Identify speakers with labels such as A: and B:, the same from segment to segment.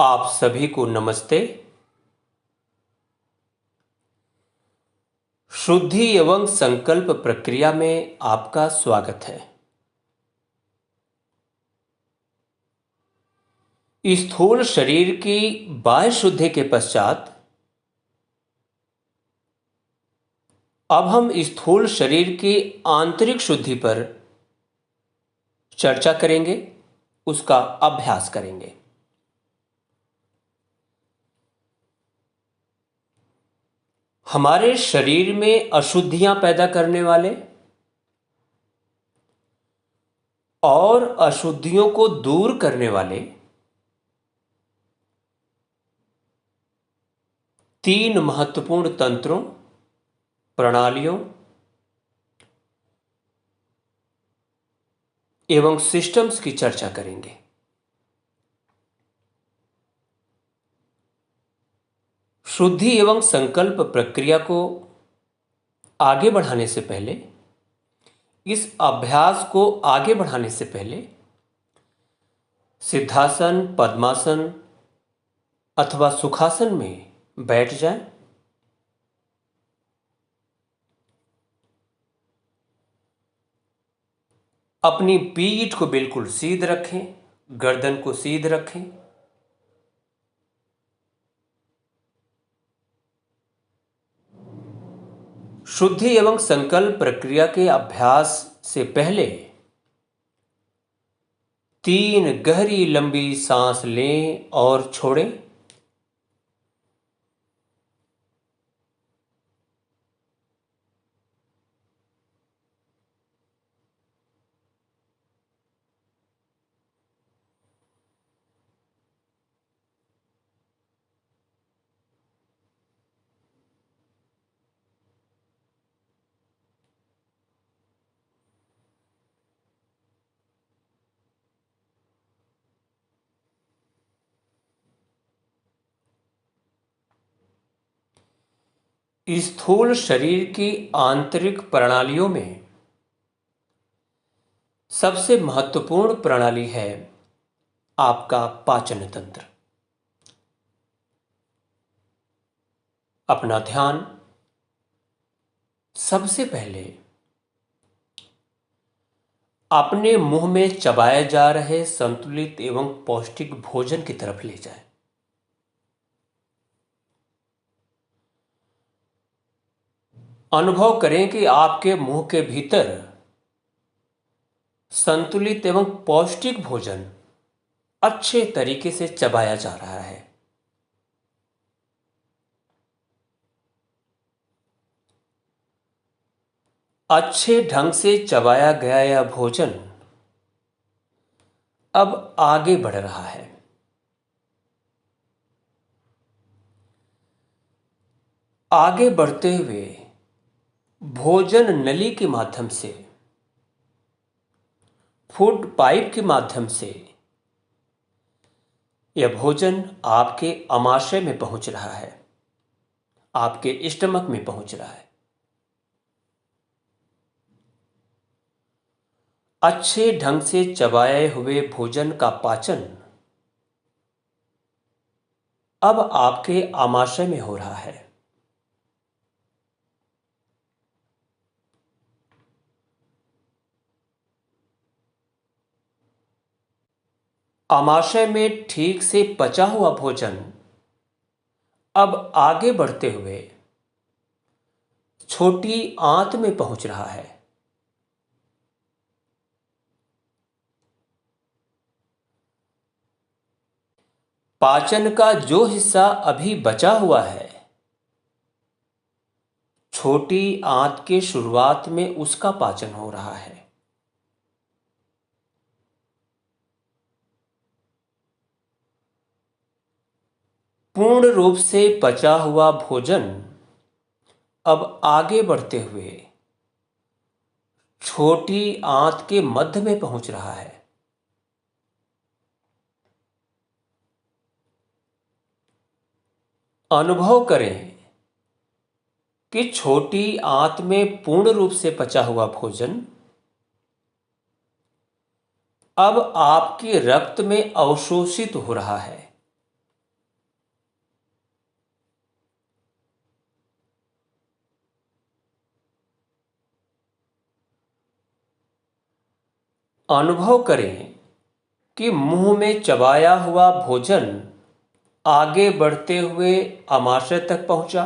A: आप सभी को नमस्ते। शुद्धि एवं संकल्प प्रक्रिया में आपका स्वागत है। स्थूल शरीर की बाह्य शुद्धि के पश्चात अब हम स्थूल शरीर की आंतरिक शुद्धि पर चर्चा करेंगे, उसका अभ्यास करेंगे। हमारे शरीर में अशुद्धियां पैदा करने वाले और अशुद्धियों को दूर करने वाले 3 महत्वपूर्ण तंत्रों, प्रणालियों एवं सिस्टम्स की चर्चा करेंगे। शुद्धि एवं संकल्प प्रक्रिया को आगे बढ़ाने से पहले, इस अभ्यास को आगे बढ़ाने से पहले सिद्धासन, पद्मासन अथवा सुखासन में बैठ जाएं। अपनी पीठ को बिल्कुल सीध रखें, गर्दन को सीध रखें। शुद्धि एवं संकल्प प्रक्रिया के अभ्यास से पहले 3 गहरी लंबी सांस लें और छोड़ें। स्थूल शरीर की आंतरिक प्रणालियों में सबसे महत्वपूर्ण प्रणाली है आपका पाचन तंत्र। अपना ध्यान सबसे पहले अपने मुंह में चबाए जा रहे संतुलित एवं पौष्टिक भोजन की तरफ ले जाएं। अनुभव करें कि आपके मुंह के भीतर संतुलित एवं पौष्टिक भोजन अच्छे तरीके से चबाया जा रहा है। अच्छे ढंग से चबाया गया यह भोजन अब आगे बढ़ रहा है। आगे बढ़ते हुए भोजन नली के माध्यम से, फूड पाइप के माध्यम से यह भोजन आपके आमाशय में पहुंच रहा है, आपके स्टमक में पहुंच रहा है। अच्छे ढंग से चबाए हुए भोजन का पाचन अब आपके आमाशय में हो रहा है। आमाशय में ठीक से पचा हुआ भोजन अब आगे बढ़ते हुए छोटी आंत में पहुंच रहा है। पाचन का जो हिस्सा अभी बचा हुआ है, छोटी आंत के शुरुआत में उसका पाचन हो रहा है। पूर्ण रूप से पचा हुआ भोजन अब आगे बढ़ते हुए छोटी आंत के मध्य में पहुंच रहा है। अनुभव करें कि छोटी आंत में पूर्ण रूप से पचा हुआ भोजन अब आपके रक्त में अवशोषित हो रहा है। अनुभव करें कि मुंह में चबाया हुआ भोजन आगे बढ़ते हुए आमाशय तक पहुंचा,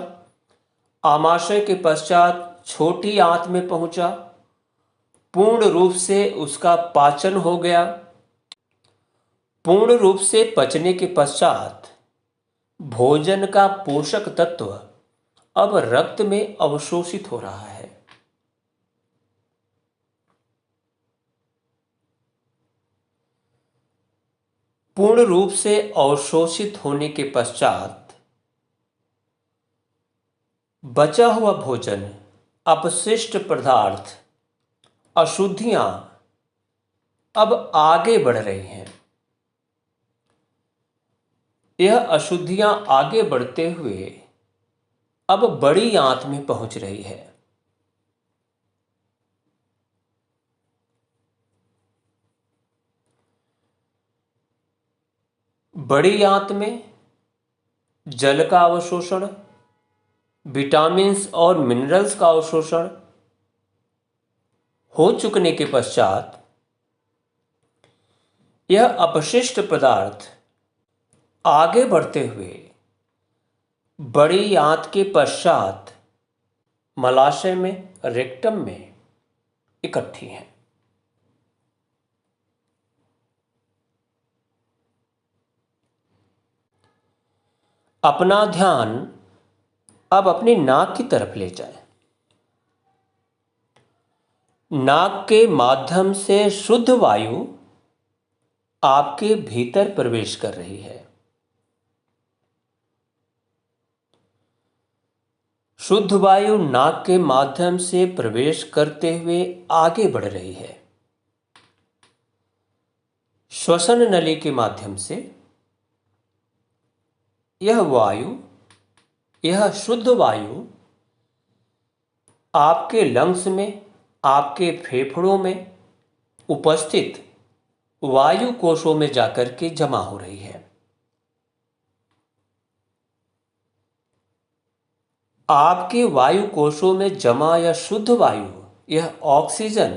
A: आमाशय के पश्चात छोटी आंत में पहुंचा, पूर्ण रूप से उसका पाचन हो गया। पूर्ण रूप से पचने के पश्चात भोजन का पोषक तत्व अब रक्त में अवशोषित हो रहा है। पूर्ण रूप से अवशोषित होने के पश्चात बचा हुआ भोजन, अपशिष्ट पदार्थ, अशुद्धियां अब आगे बढ़ रही हैं। यह अशुद्धियां आगे बढ़ते हुए अब बड़ी आंत में पहुंच रही है। बड़ी आंत में जल का अवशोषण, विटामिन्स और मिनरल्स का अवशोषण हो चुकने के पश्चात यह अपशिष्ट पदार्थ आगे बढ़ते हुए बड़ी आंत के पश्चात मलाशय में, रेक्टम में इकट्ठी हैं। अपना ध्यान अब अपनी नाक की तरफ ले जाएं। नाक के माध्यम से शुद्ध वायु आपके भीतर प्रवेश कर रही है। शुद्ध वायु नाक के माध्यम से प्रवेश करते हुए आगे बढ़ रही है। श्वसन नली के माध्यम से यह शुद्ध वायु आपके लंग्स में, आपके फेफड़ों में उपस्थित वायु कोशों में जाकर के जमा हो रही है। आपके वायु कोशों में जमा यह शुद्ध वायु, यह ऑक्सीजन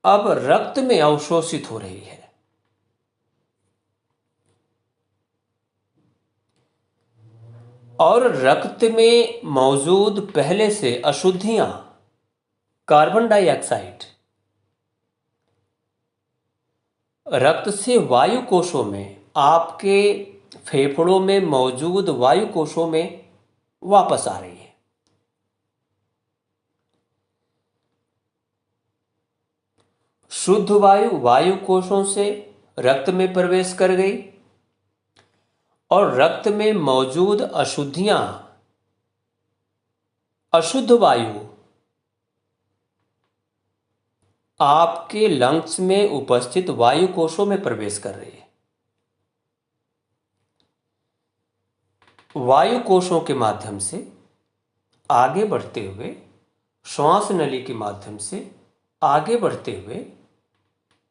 A: अब रक्त में अवशोषित हो रही है। और रक्त में मौजूद पहले से अशुद्धियां, कार्बन डाइऑक्साइड रक्त से वायु कोशों में, आपके फेफड़ों में मौजूद वायु कोशों में वापस आ रही है। शुद्ध वायु वायु कोशों से रक्त में प्रवेश कर गई और रक्त में मौजूद अशुद्धियां, अशुद्ध वायु आपके लंग्स में उपस्थित वायु कोशों में प्रवेश कर रही है। वायु कोशों के माध्यम से आगे बढ़ते हुए, श्वास नली के माध्यम से आगे बढ़ते हुए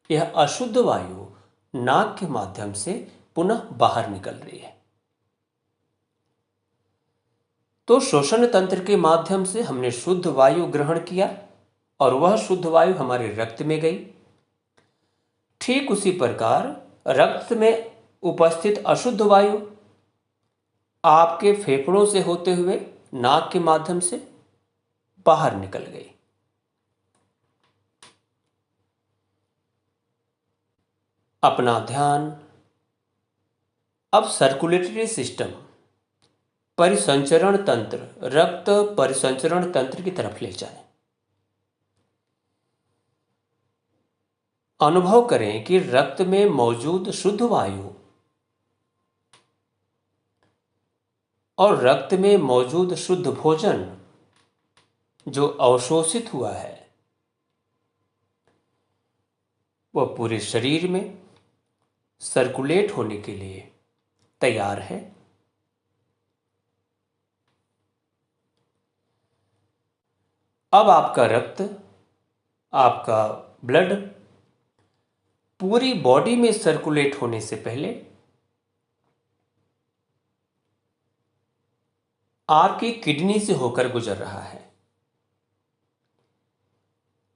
A: यह अशुद्ध वायु नाक के माध्यम से पुनः बाहर निकल रही है। तो श्वसन तंत्र के माध्यम से हमने शुद्ध वायु ग्रहण किया और वह शुद्ध वायु हमारे रक्त में गई। ठीक उसी प्रकार रक्त में उपस्थित अशुद्ध वायु आपके फेफड़ों से होते हुए नाक के माध्यम से बाहर निकल गई। अपना ध्यान अब सर्कुलेटरी सिस्टम, परिसंचरण तंत्र, रक्त परिसंचरण तंत्र की तरफ ले जाएं। अनुभव करें कि रक्त में मौजूद शुद्ध वायु और रक्त में मौजूद शुद्ध भोजन जो अवशोषित हुआ है वह पूरे शरीर में सर्कुलेट होने के लिए तैयार है। अब आपका रक्त, आपका ब्लड पूरी बॉडी में सर्कुलेट होने से पहले आपकी किडनी से होकर गुजर रहा है।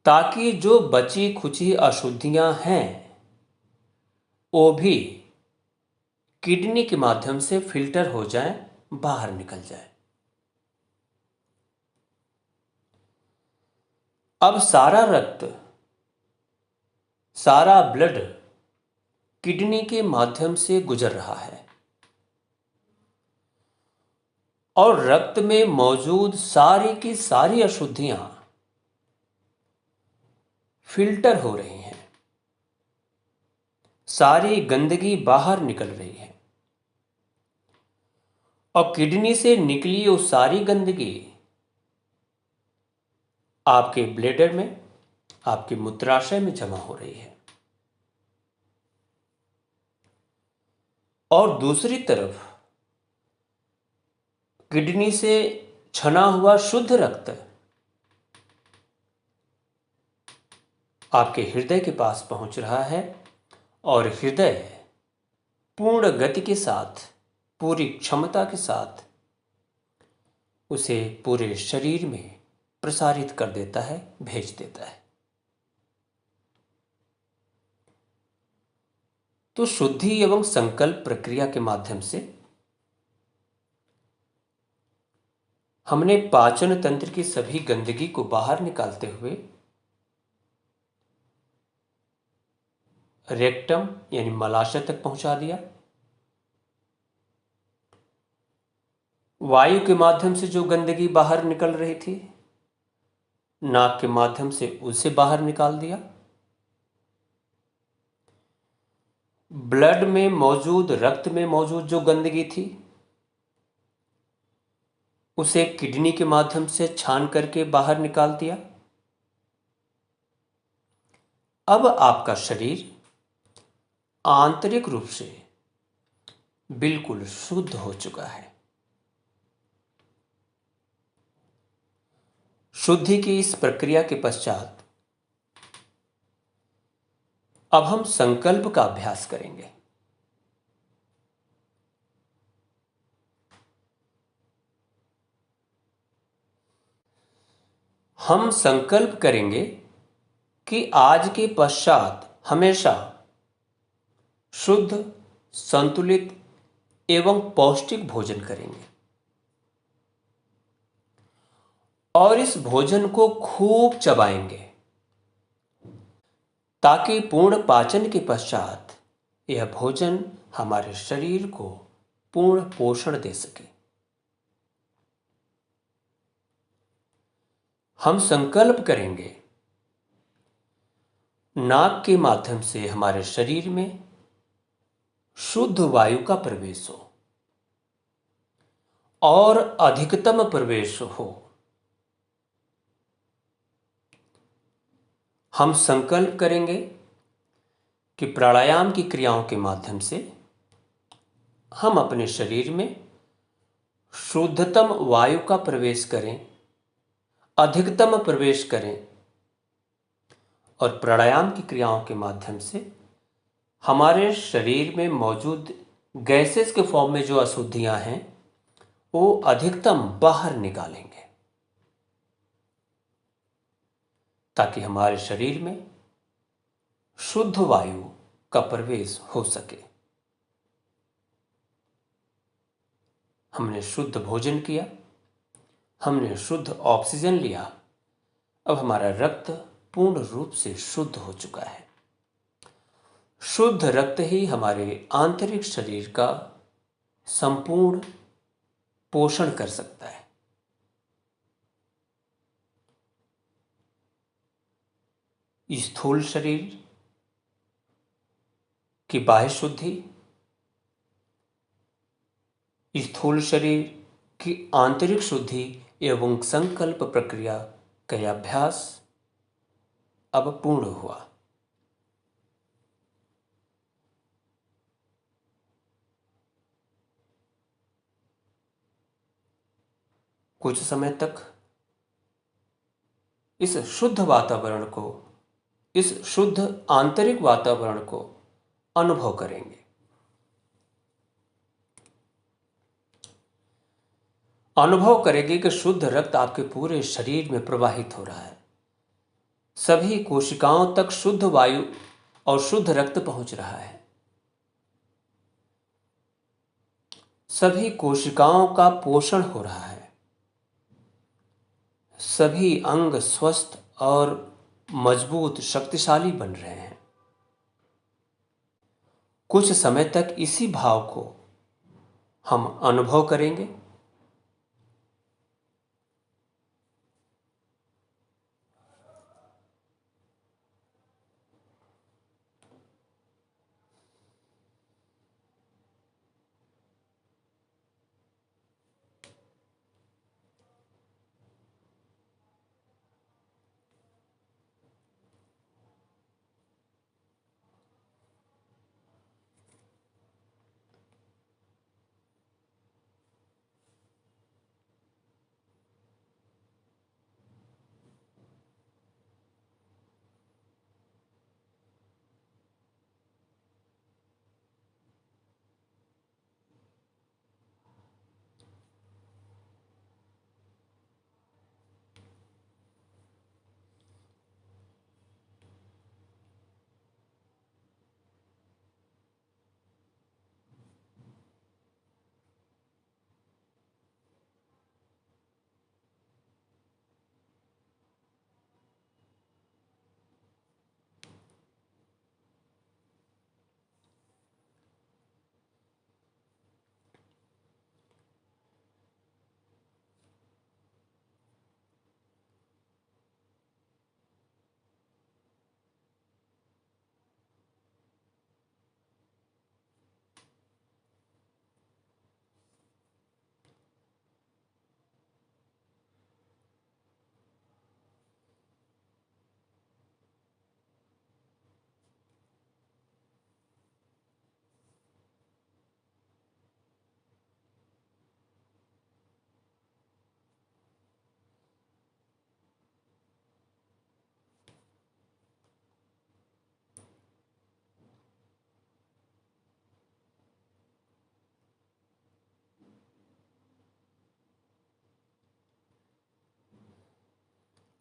A: ताकि जो बची खुची अशुद्धियां हैं वो भी किडनी के माध्यम से फिल्टर हो जाएं, बाहर निकल जाए। अब सारा रक्त, सारा ब्लड किडनी के माध्यम से गुजर रहा है और रक्त में मौजूद सारी की सारी अशुद्धियां फिल्टर हो रही हैं, सारी गंदगी बाहर निकल रही है और किडनी से निकली वो सारी गंदगी आपके ब्लैडर में, आपके मूत्राशय में जमा हो रही है। और दूसरी तरफ किडनी से छना हुआ शुद्ध रक्त आपके हृदय के पास पहुंच रहा है और हृदय पूर्ण गति के साथ, पूरी क्षमता के साथ उसे पूरे शरीर में प्रसारित कर देता है, भेज देता है। तो शुद्धि एवं संकल्प प्रक्रिया के माध्यम से हमने पाचन तंत्र की सभी गंदगी को बाहर निकालते हुए रेक्टम यानी मलाशय तक पहुंचा दिया। वायु के माध्यम से जो गंदगी बाहर निकल रही थी, नाक के माध्यम से उसे बाहर निकाल दिया। ब्लड में मौजूद, रक्त में मौजूद जो गंदगी थी उसे किडनी के माध्यम से छान करके बाहर निकाल दिया। अब आपका शरीर आंतरिक रूप से बिल्कुल शुद्ध हो चुका है। शुद्धि की इस प्रक्रिया के पश्चात अब हम संकल्प का अभ्यास करेंगे। हम संकल्प करेंगे कि आज के पश्चात हमेशा शुद्ध, संतुलित एवं पौष्टिक भोजन करेंगे और इस भोजन को खूब चबाएंगे ताकि पूर्ण पाचन के पश्चात यह भोजन हमारे शरीर को पूर्ण पोषण दे सके। हम संकल्प करेंगे नाक के माध्यम से हमारे शरीर में शुद्ध वायु का प्रवेश हो और अधिकतम प्रवेश हो। हम संकल्प करेंगे कि प्राणायाम की क्रियाओं के माध्यम से हम अपने शरीर में शुद्धतम वायु का प्रवेश करें, अधिकतम प्रवेश करें और प्राणायाम की क्रियाओं के माध्यम से हमारे शरीर में मौजूद गैसेस के फॉर्म में जो अशुद्धियां हैं वो अधिकतम बाहर निकालेंगे ताकि हमारे शरीर में शुद्ध वायु का प्रवेश हो सके। हमने शुद्ध भोजन किया, हमने शुद्ध ऑक्सीजन लिया, अब हमारा रक्त पूर्ण रूप से शुद्ध हो चुका है। शुद्ध रक्त ही हमारे आंतरिक शरीर का संपूर्ण पोषण कर सकता है। स्थूल शरीर की बाह्य शुद्धि, स्थूल शरीर की आंतरिक शुद्धि एवं संकल्प प्रक्रिया का अभ्यास अब पूर्ण हुआ। कुछ समय तक इस शुद्ध वातावरण को, इस शुद्ध आंतरिक वातावरण को अनुभव करेंगे। अनुभव करेंगे कि शुद्ध रक्त आपके पूरे शरीर में प्रवाहित हो रहा है। सभी कोशिकाओं तक शुद्ध वायु और शुद्ध रक्त पहुंच रहा है। सभी कोशिकाओं का पोषण हो रहा है। सभी अंग स्वस्थ और मजबूत शक्तिशाली बन रहे हैं। कुछ समय तक इसी भाव को हम अनुभव करेंगे।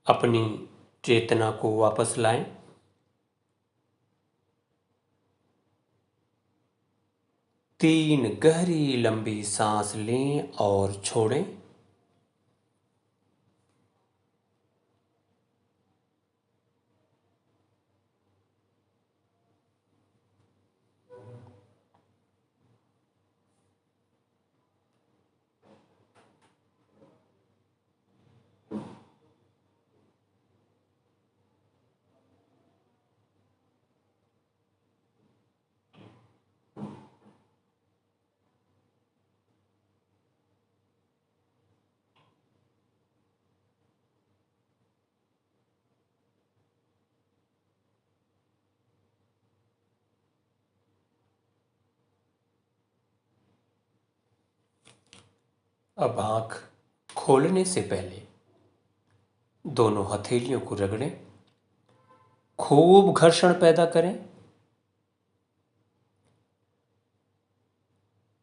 A: अपनी चेतना को वापस लाएं। तीन गहरी लंबी सांस लें और छोड़ें। अब आंख खोलने से पहले दोनों हथेलियों को रगड़ें। खूब घर्षण पैदा करें।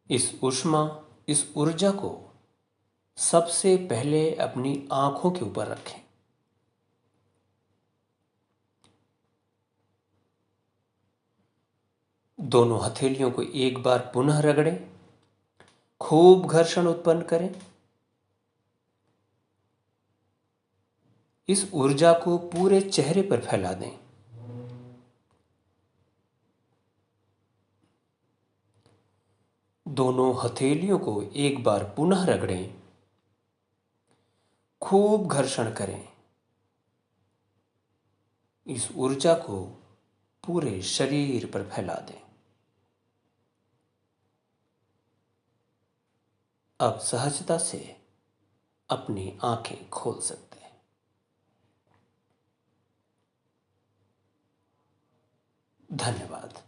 A: इस ऊष्मा, इस ऊर्जा को सबसे पहले अपनी आंखों के ऊपर रखें। दोनों हथेलियों को एक बार पुनः रगड़ें। खूब घर्षण उत्पन्न करें। इस ऊर्जा को पूरे चेहरे पर फैला दें। दोनों हथेलियों को एक बार पुनः रगड़ें। खूब घर्षण करें। इस ऊर्जा को पूरे शरीर पर फैला दें। अब सहजता से अपनी आंखें खोल सकते हैं। धन्यवाद।